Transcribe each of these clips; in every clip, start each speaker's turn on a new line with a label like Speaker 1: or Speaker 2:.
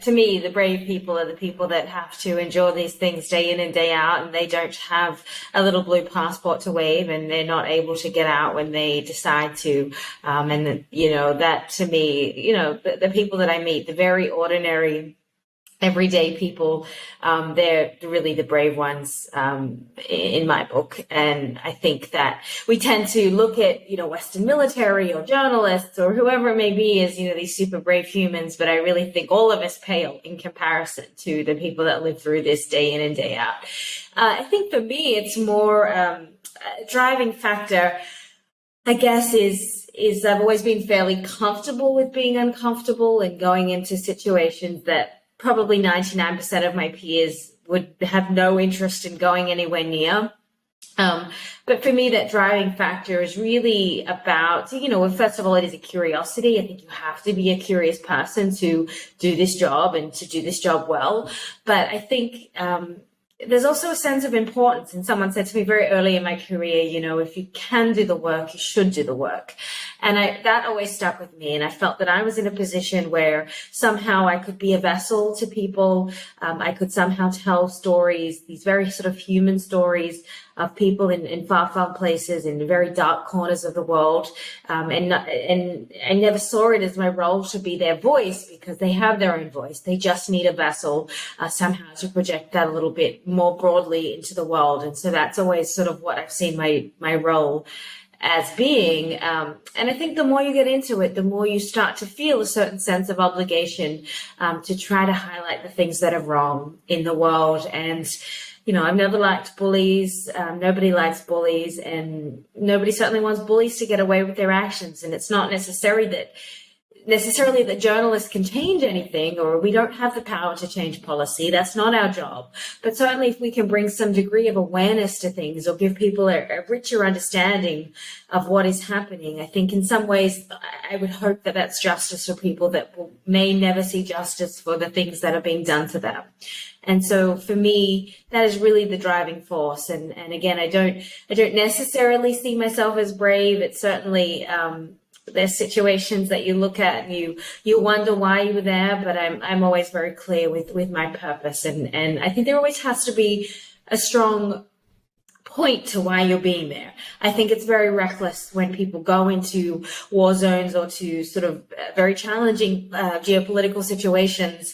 Speaker 1: to me, the brave people are the people that have to endure these things day in and day out, and they don't have a little blue passport to wave, and they're not able to get out when they decide to. That to me, the people that I meet, the very ordinary, everyday people, they're really the brave ones in my book. And I think that we tend to look at, Western military or journalists or whoever it may be as, these super brave humans. But I really think all of us pale in comparison to the people that live through this day in and day out. I think for me, it's more a driving factor, I guess, is I've always been fairly comfortable with being uncomfortable and going into situations that probably 99% of my peers would have no interest in going anywhere near. But for me, that driving factor is really about, first of all, it is a curiosity. I think you have to be a curious person to do this job and to do this job well. But I think there's also a sense of importance. And someone said to me very early in my career, if you can do the work, you should do the work. And that always stuck with me. And I felt that I was in a position where somehow I could be a vessel to people. I could somehow tell stories, these very sort of human stories of people in far, far places, in very dark corners of the world. And I never saw it as my role to be their voice, because they have their own voice. They just need a vessel somehow to project that a little bit more broadly into the world. And so that's always sort of what I've seen my role as being. And I think the more you get into it, the more you start to feel a certain sense of obligation to try to highlight the things that are wrong in the world. And I've never liked bullies. Nobody likes bullies, and nobody certainly wants bullies to get away with their actions. And it's not necessarily that journalists can change anything, or we don't have the power to change policy. That's not our job. But certainly if we can bring some degree of awareness to things, or give people a richer understanding of what is happening, I think in some ways I would hope that that's justice for people that may never see justice for the things that are being done to them. And so for me, that is really the driving force. And again, I don't necessarily see myself as brave. It's certainly, there's situations that you look at and you wonder why you were there, but I'm always very clear with my purpose. And I think there always has to be a strong point to why you're being there. I think it's very reckless when people go into war zones or to sort of very challenging geopolitical situations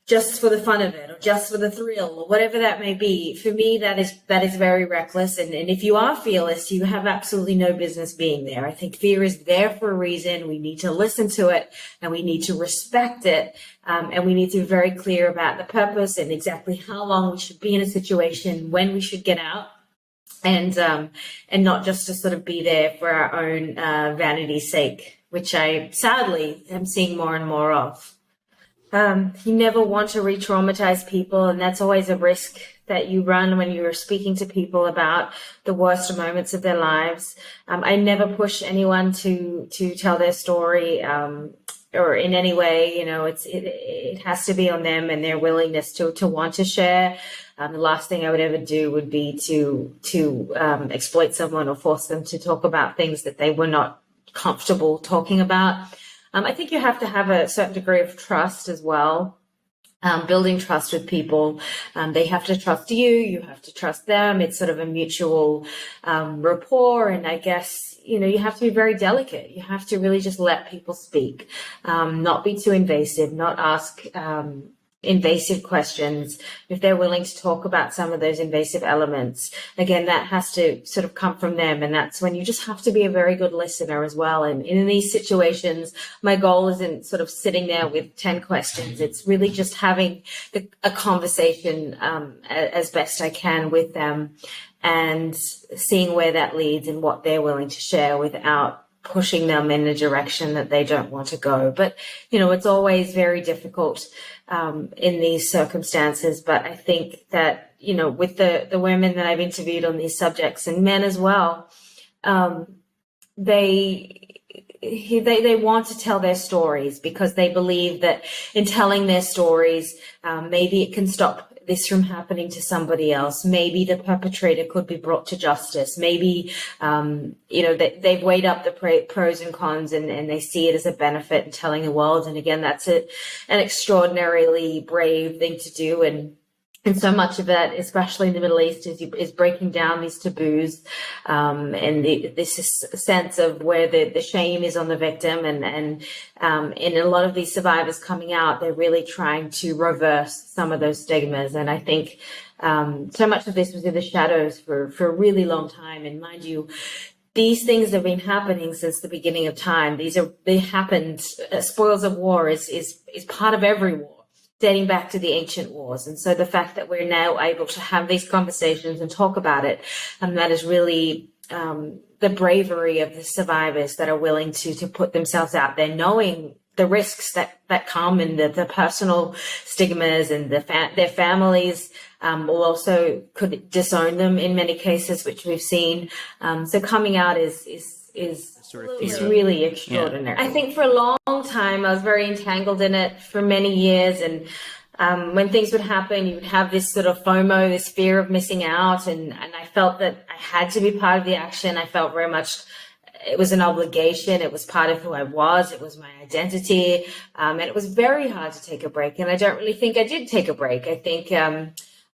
Speaker 1: just for the fun of it, or just for the thrill, or whatever that may be. For me, that is very reckless. And if you are fearless, you have absolutely no business being there. I think fear is there for a reason. We need to listen to it, and we need to respect it. And we need to be very clear about the purpose and exactly how long we should be in a situation, when we should get out, and not just to sort of be there for our own vanity's sake, which I sadly am seeing more and more of. You never want to re-traumatize people, and that's always a risk that you run when you're speaking to people about the worst moments of their lives. I never push anyone to tell their story, or in any way, it has to be on them and their willingness to want to share. The last thing I would ever do would be to exploit someone or force them to talk about things that they were not comfortable talking about. I think you have to have a certain degree of trust as well, building trust with people. They have to trust you, you have to trust them. It's sort of a mutual rapport. And I guess, you have to be very delicate. You have to really just let people speak, not be too invasive, not ask invasive questions. If they're willing to talk about some of those invasive elements, again, that has to sort of come from them. And that's when you just have to be a very good listener as well. And in these situations, my goal isn't sort of sitting there with 10 questions. It's really just having a conversation as best I can with them, and seeing where that leads and what they're willing to share without pushing them in a direction that they don't want to go. But, it's always very difficult in these circumstances. But I think that, with the women that I've interviewed on these subjects, and men as well, they they want to tell their stories because they believe that in telling their stories, maybe it can stop this from happening to somebody else. Maybe the perpetrator could be brought to justice. Maybe, they've weighed up the pros and cons and they see it as a benefit in telling the world. And again, that's an extraordinarily brave thing to do. And so much of that, especially in the Middle East, is breaking down these taboos, and this sense of where the shame is on the victim. And a lot of these survivors coming out, they're really trying to reverse some of those stigmas. And I think so much of this was in the shadows for a really long time. And mind you, these things have been happening since the beginning of time. They happened. Spoils of war is part of every war, dating back to the ancient wars. And so the fact that we're now able to have these conversations and talk about it, that is really the bravery of the survivors that are willing to put themselves out there, knowing the risks that come and the personal stigmas, and their families will also could disown them in many cases, which we've seen. So coming out is it's really extraordinary. Yeah. I think for a long time, I was very entangled in it for many years. And when things would happen, you would have this sort of FOMO, this fear of missing out. And I felt that I had to be part of the action. I felt very much it was an obligation. It was part of who I was. It was my identity. And it was very hard to take a break. And I don't really think I did take a break. I think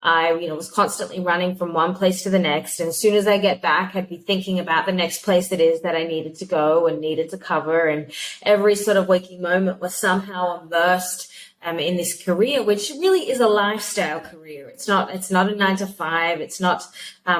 Speaker 1: I was constantly running from one place to the next. And as soon as I get back, I'd be thinking about the next place it is that I needed to go and needed to cover. And every sort of waking moment was somehow immersed in this career, which really is a lifestyle career. It's not a 9-to-5. It's not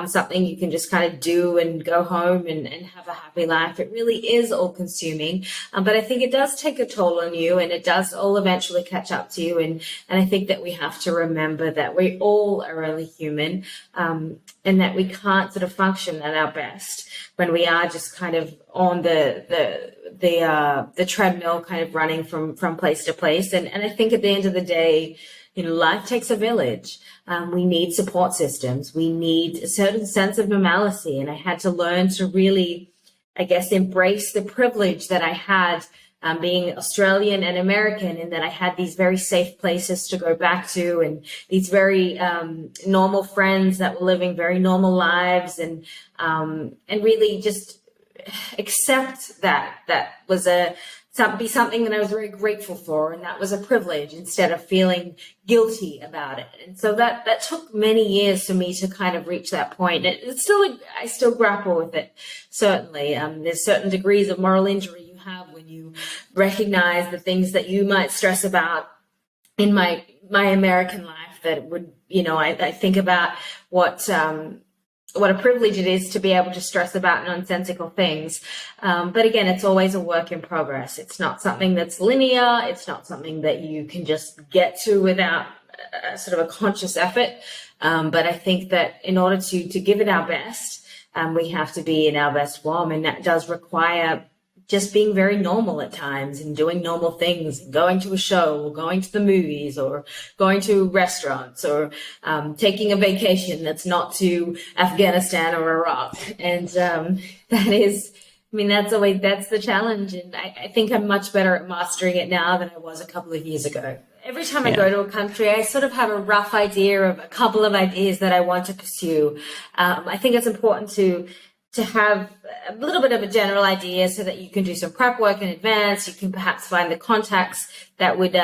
Speaker 1: something you can just kind of do and go home and have a happy life. It really is all consuming. But I think it does take a toll on you, and it does all eventually catch up to you. And I think that we have to remember that we all are only human, and that we can't sort of function at our best when we are just kind of on the treadmill, kind of running from place to place. And I think at the end of the day, life takes a village. We need support systems. We need a certain sense of normalcy. And I had to learn to really, I guess, embrace the privilege that I had being Australian and American, and that I had these very safe places to go back to, and these very normal friends that were living very normal lives, and really just accept that was something that I was very grateful for, and that was a privilege instead of feeling guilty about it. And so that took many years for me to kind of reach that point. I still grapple with it, certainly. There's certain degrees of moral injury you have when you recognize the things that you might stress about in my American life that would, I think about what a privilege it is to be able to stress about nonsensical things. But again, it's always a work in progress. It's not something that's linear. It's not something that you can just get to without sort of a conscious effort. But I think that in order to give it our best, we have to be in our best form. And that does require just being very normal at times and doing normal things, going to a show or going to the movies or going to restaurants or taking a vacation that's not to Afghanistan or Iraq. And that's the challenge. And I think I'm much better at mastering it now than I was a couple of years ago. Every time I go to a country, I sort of have a rough idea of a couple of ideas that I want to pursue. I think it's important to have a little bit of a general idea so that you can do some prep work in advance. You can perhaps find the contacts that would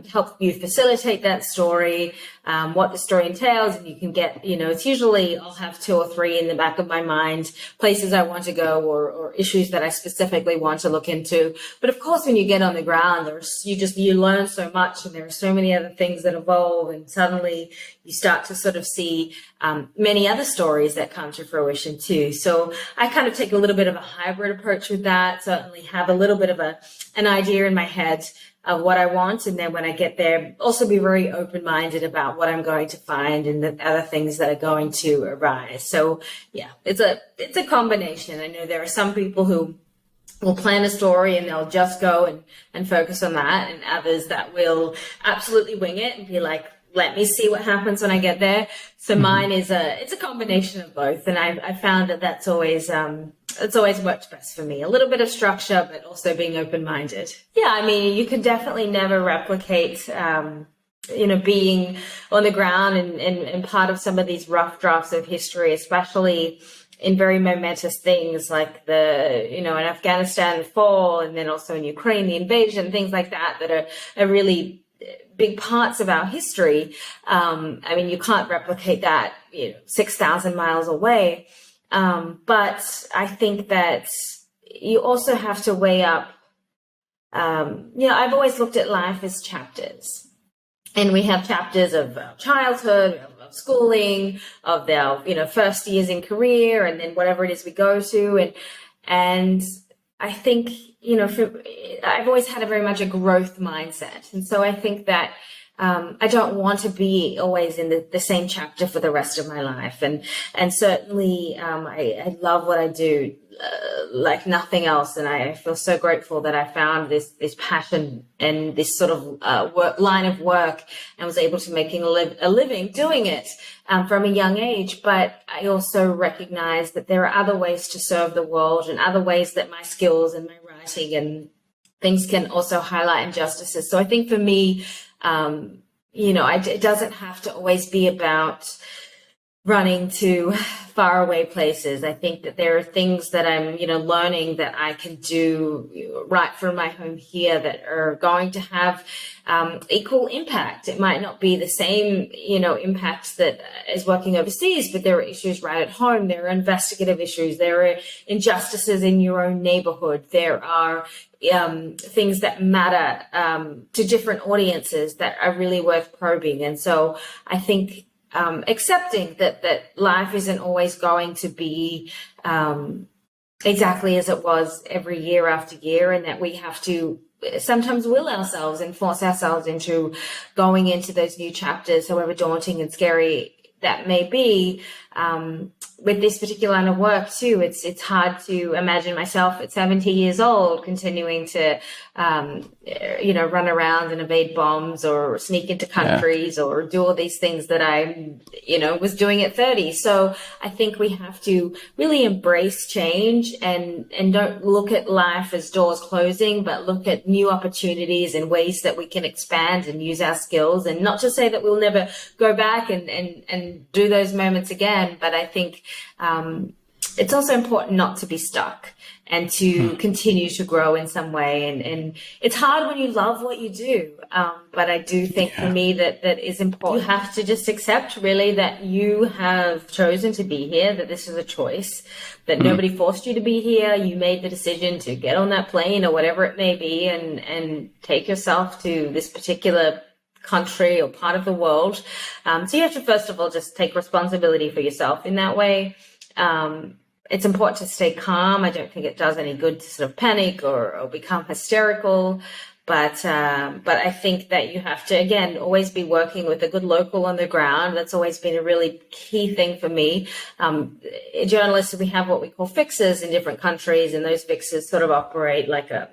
Speaker 1: help you facilitate that story, what the story entails. And you can get, it's usually I'll have 2 or 3 in the back of my mind, places I want to go or issues that I specifically want to look into. But of course, when you get on the ground, you learn so much, and there are so many other things that evolve, and suddenly you start to sort of see many other stories that come to fruition too. So I kind of take a little bit of a hybrid approach with that, certainly have a little bit of an idea in my head of what I want. And then when I get there, also be very open-minded about what I'm going to find and the other things that are going to arise. So yeah, it's a combination. I know there are some people who will plan a story and they'll just go and focus on that, and others that will absolutely wing it and be like, let me see what happens when I get there. So mine is it's a combination of both. And I found that that's always it's always worked best for me. A little bit of structure, but also being open-minded. Yeah, I mean, you can definitely never replicate, being on the ground and part of some of these rough drafts of history, especially in very momentous things like in Afghanistan, the fall, and then also in Ukraine, the invasion, things like that are really big parts of our history. I mean, you can't replicate that, 6,000 miles away. But I think that you also have to weigh up, I've always looked at life as chapters. And we have chapters of childhood, of schooling, of their, first years in career, and then whatever it is we go to. And I think, I've always had very much a growth mindset. And so I think that I don't want to be always in the same chapter for the rest of my life. And certainly I love what I do like nothing else. And I feel so grateful that I found this passion and this sort of line of work and was able to make a living doing it from a young age. But I also recognize that there are other ways to serve the world and other ways that my skills and my writing and things can also highlight injustices. So I think for me, it doesn't have to always be about running to faraway places. I think that there are things that I'm, learning that I can do right from my home here that are going to have equal impact. It might not be the same, impact that is working overseas, but there are issues right at home. There are investigative issues. There are injustices in your own neighborhood. There are things that matter to different audiences that are really worth probing. And so I think accepting that life isn't always going to be exactly as it was every year after year, and that we have to sometimes will ourselves and force ourselves into going into those new chapters, however daunting and scary that may be. With this particular line of work too, it's hard to imagine myself at 70 years old continuing to, run around and evade bombs or sneak into countries or do all these things that I, was doing at 30. So I think we have to really embrace change and don't look at life as doors closing, but look at new opportunities and ways that we can expand and use our skills. And not to say that we'll never go back and do those moments again, but I think it's also important not to be stuck and to continue to grow in some way. And it's hard when you love what you do. But I do think for me that is important. You have to just accept really that you have chosen to be here, that this is a choice, that nobody forced you to be here. You made the decision to get on that plane or whatever it may be and take yourself to this particular country or part of the world. So you have to, first of all, just take responsibility for yourself in that way. It's important to stay calm. I don't think it does any good to sort of panic or become hysterical. But I think that you have to, again, always be working with a good local on the ground. That's always been a really key thing for me. Journalists, we have what we call fixers in different countries, and those fixers sort of operate like a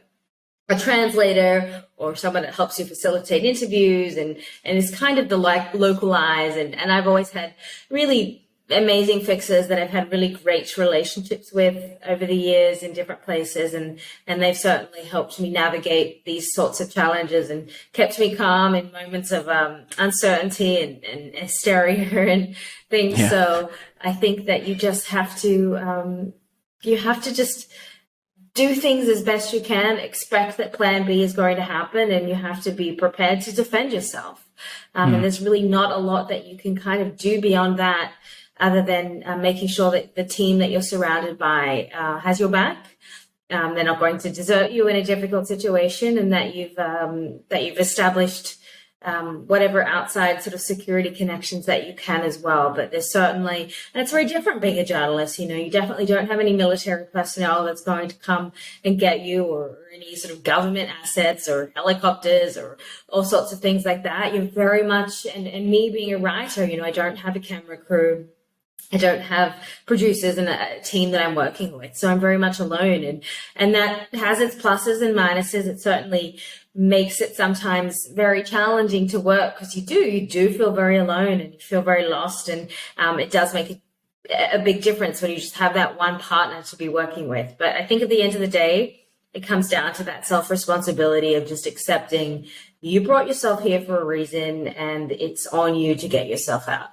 Speaker 1: translator or someone that helps you facilitate interviews and is kind of the localized. And I've always had really amazing fixers that I've had really great relationships with over the years in different places. And they've certainly helped me navigate these sorts of challenges and kept me calm in moments of uncertainty and hysteria and things. Yeah. So I think that you just have to, just do things as best you can, expect that plan B is going to happen, and you have to be prepared to defend yourself. And there's really not a lot that you can kind of do beyond that other than making sure that the team that you're surrounded by has your back. They're not going to desert you in a difficult situation, and that you've established whatever outside sort of security connections that you can as well. But there's certainly, and it's very different being a journalist. You definitely don't have any military personnel that's going to come and get you, or any sort of government assets or helicopters or all sorts of things like that. You're very much, and me being a writer, I don't have a camera crew. I don't have producers and a team that I'm working with. So I'm very much alone, and that has its pluses and minuses. It certainly makes it sometimes very challenging to work because you do feel very alone and you feel very lost, and it does make it a big difference when you just have that one partner to be working with. But I think at the end of the day, it comes down to that self-responsibility of just accepting you brought yourself here for a reason and it's on you to get yourself out.